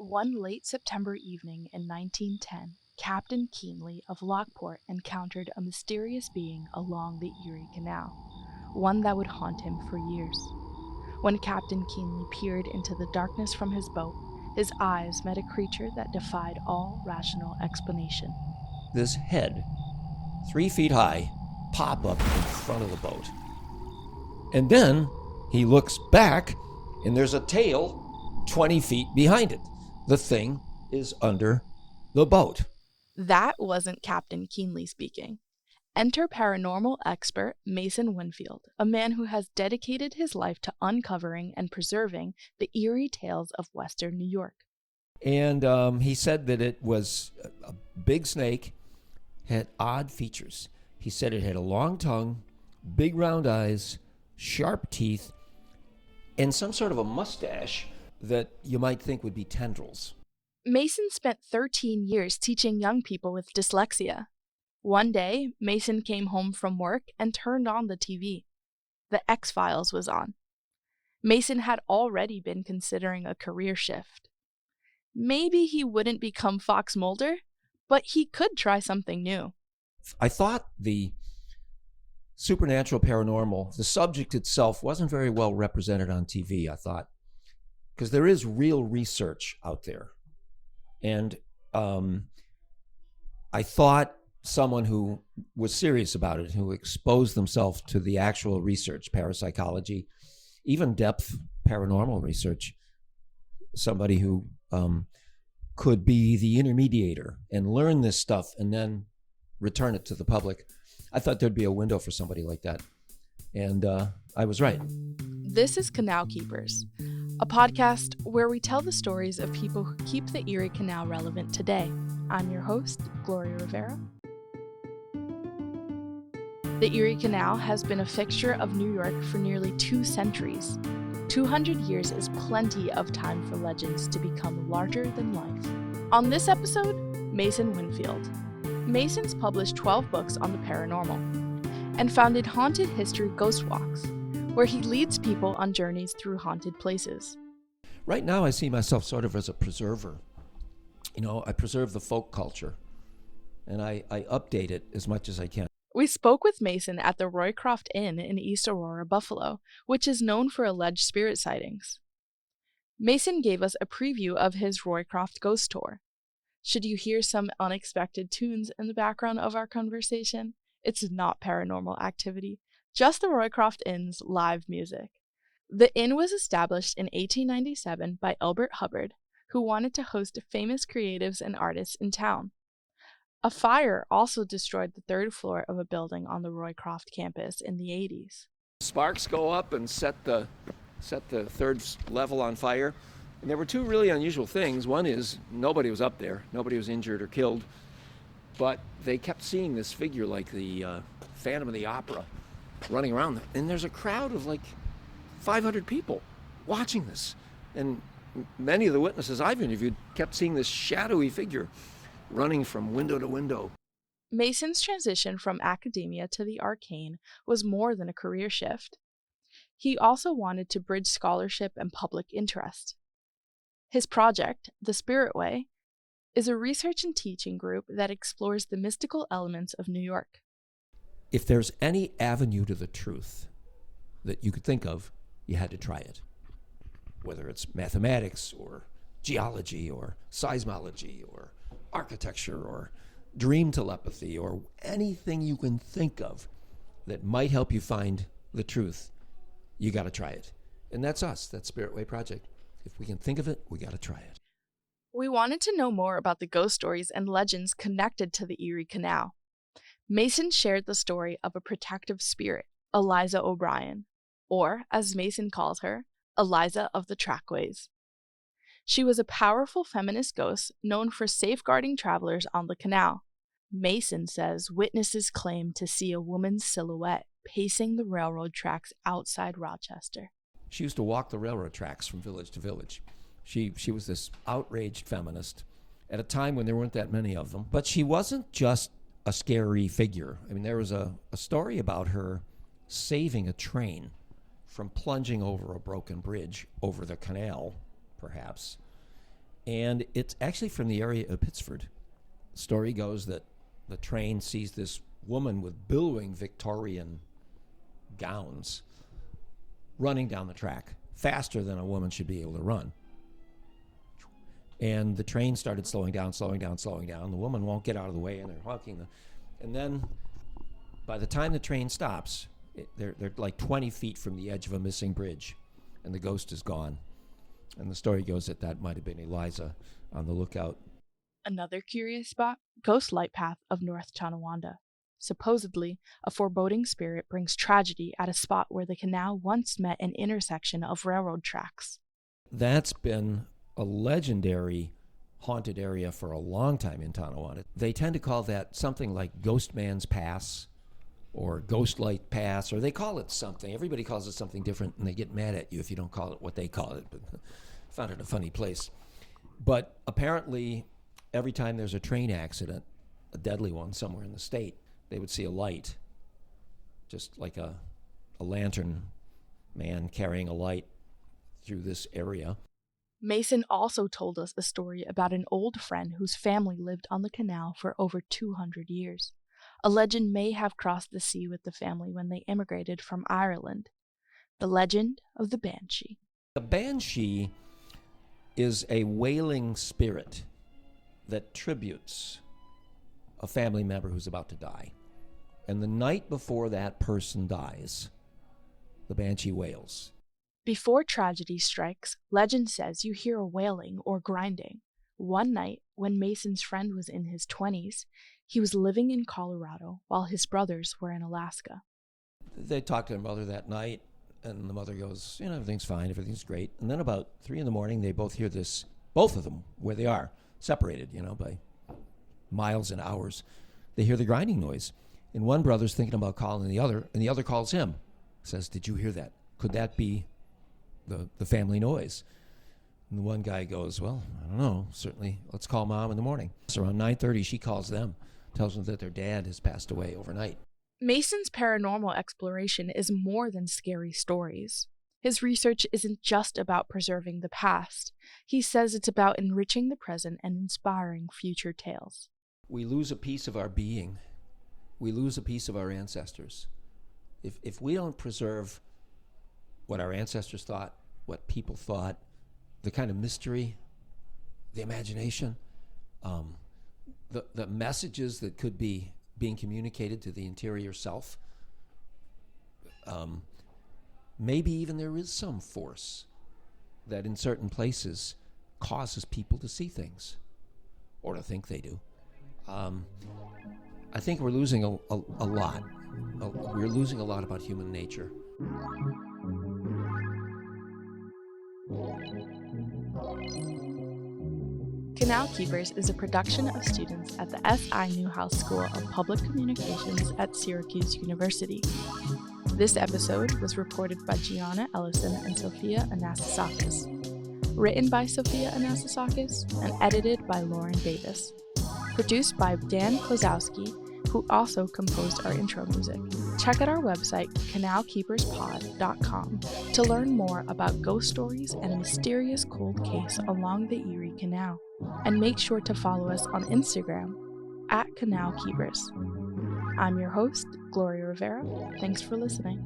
One late September evening in 1910, Captain Keenley of Lockport encountered a mysterious being along the Erie Canal, one that would haunt him for years. When Captain Keenley peered into the darkness from his boat, his eyes met a creature that defied all rational explanation. This head, 3 feet high, pop up in front of the boat. And then he looks back, and there's a tail 20 feet behind it. The thing is under the boat. That wasn't Captain Keenley speaking. Enter paranormal expert Mason Winfield, a man who has dedicated his life to uncovering and preserving the eerie tales of Western New York. And he said that it was a big snake, had odd features. He said it had a long tongue, big round eyes, sharp teeth, and some sort of a mustache that you might think would be tendrils. Mason spent 13 years teaching young people with dyslexia. One day, Mason came home from work and turned on the TV. The X-Files was on. Mason had already been considering a career shift. Maybe he wouldn't become Fox Mulder, but he could try something new. I thought the supernatural paranormal, the subject itself, wasn't very well represented on TV, I thought, because there is real research out there. And I thought someone who was serious about it, who exposed themselves to the actual research, parapsychology, even depth paranormal research, somebody who could be the intermediator and learn this stuff and then return it to the public. I thought there'd be a window for somebody like that. And I was right. This is Canal Keepers, a podcast where we tell the stories of people who keep the Erie Canal relevant today. I'm your host, Gloria Rivera. The Erie Canal has been a fixture of New York for nearly 2 centuries. 200 years is plenty of time for legends to become larger than life. On this episode, Mason Winfield. Mason's published 12 books on the paranormal and founded Haunted History Ghost Walks, where he leads people on journeys through haunted places. Right now, I see myself sort of as a preserver. You know, I preserve the folk culture, and I update it as much as I can. We spoke with Mason at the Roycroft Inn in East Aurora, Buffalo, which is known for alleged spirit sightings. Mason gave us a preview of his Roycroft ghost tour. Should you hear some unexpected tunes in the background of our conversation, it's not paranormal activity, just the Roycroft Inn's live music. The inn was established in 1897 by Elbert Hubbard, who wanted to host famous creatives and artists in town. A fire also destroyed the 3rd floor of a building on the Roycroft campus in the 80s. Sparks go up and set the 3rd level on fire. And there were 2 really unusual things. One is nobody was up there. Nobody was injured or killed. But they kept seeing this figure like the Phantom of the Opera running around. And there's a crowd of like 500 people watching this. And many of the witnesses I've interviewed kept seeing this shadowy figure running from window to window. Mason's transition from academia to the arcane was more than a career shift. He also wanted to bridge scholarship and public interest. His project, The Spirit Way, is a research and teaching group that explores the mystical elements of New York. If there's any avenue to the truth that you could think of, you had to try it. Whether it's mathematics or geology or seismology or architecture or dream telepathy or anything you can think of that might help you find the truth, you got to try it. And that's us, that Spirit Way Project. If we can think of it, we got to try it. We wanted to know more about the ghost stories and legends connected to the Erie Canal. Mason shared the story of a protective spirit, Eliza O'Brien, or, as Mason calls her, Eliza of the Trackways. She was a powerful feminist ghost known for safeguarding travelers on the canal. Mason says witnesses claim to see a woman's silhouette pacing the railroad tracks outside Rochester. She used to walk the railroad tracks from village to village. She was this outraged feminist at a time when there weren't that many of them. But she wasn't just a scary figure. I mean, there was a story about her saving a train from plunging over a broken bridge over the canal, perhaps. And it's actually from the area of Pittsford. The story goes that the train sees this woman with billowing Victorian gowns running down the track faster than a woman should be able to run. And the train started slowing down. The woman won't get out of the way, and they're honking. And then by the time the train stops, they're like 20 feet from the edge of a missing bridge, and the ghost is gone. And the story goes that might have been Eliza on the lookout. Another curious spot, Ghost Light Path of North Tonawanda. Supposedly, a foreboding spirit brings tragedy at a spot where the canal once met an intersection of railroad tracks. That's been a legendary haunted area for a long time in Tonawanda. They tend to call that something like Ghost Man's Pass or Ghost Light Pass, or they call it something. Everybody calls it something different, and they get mad at you if you don't call it what they call it. But I found it a funny place. But apparently, every time there's a train accident, a deadly one somewhere in the state, they would see a light, just like a lantern man carrying a light through this area. Mason also told us a story about an old friend whose family lived on the canal for over 200 years. A legend may have crossed the sea with the family when they immigrated from Ireland. The legend of the Banshee. The Banshee is a wailing spirit that tributes a family member who's about to die. And the night before that person dies, the Banshee wails. Before tragedy strikes, legend says you hear a wailing or grinding. One night, when Mason's friend was in his 20s, he was living in Colorado while his brothers were in Alaska. They talked to their mother that night, and the mother goes, everything's fine, everything's great. And then about 3 a.m, they both hear this, both of them, where they are, separated, by miles and hours. They hear the grinding noise. And one brother's thinking about calling the other, and the other calls him. Says, "Did you hear that? Could that be the family noise?" And the one guy goes, "Well, I don't know. Certainly, let's call Mom in the morning." So around 9:30, she calls them, tells them that their dad has passed away overnight. Mason's paranormal exploration is more than scary stories. His research isn't just about preserving the past. He says it's about enriching the present and inspiring future tales. We lose a piece of our being. We lose a piece of our ancestors. If we don't preserve what our ancestors thought, what people thought, the kind of mystery, the imagination, the messages that could be being communicated to the interior self, maybe even there is some force that in certain places causes people to see things or to think they do. I think we're losing a lot. We're losing a lot about human nature. Canal Keepers is a production of students at the S.I. Newhouse School of Public Communications at Syracuse University. This episode was reported by Gianna Ellison and Sophia Anastasakis, written by Sophia Anastasakis, and edited by Lauren Davis. Produced by Dan Klosowski, who also composed our intro music. Check out our website, canalkeeperspod.com, to learn more about ghost stories and a mysterious cold case along the Erie Canal. And make sure to follow us on Instagram @CanalKeepers. I'm your host, Gloria Rivera. Thanks for listening.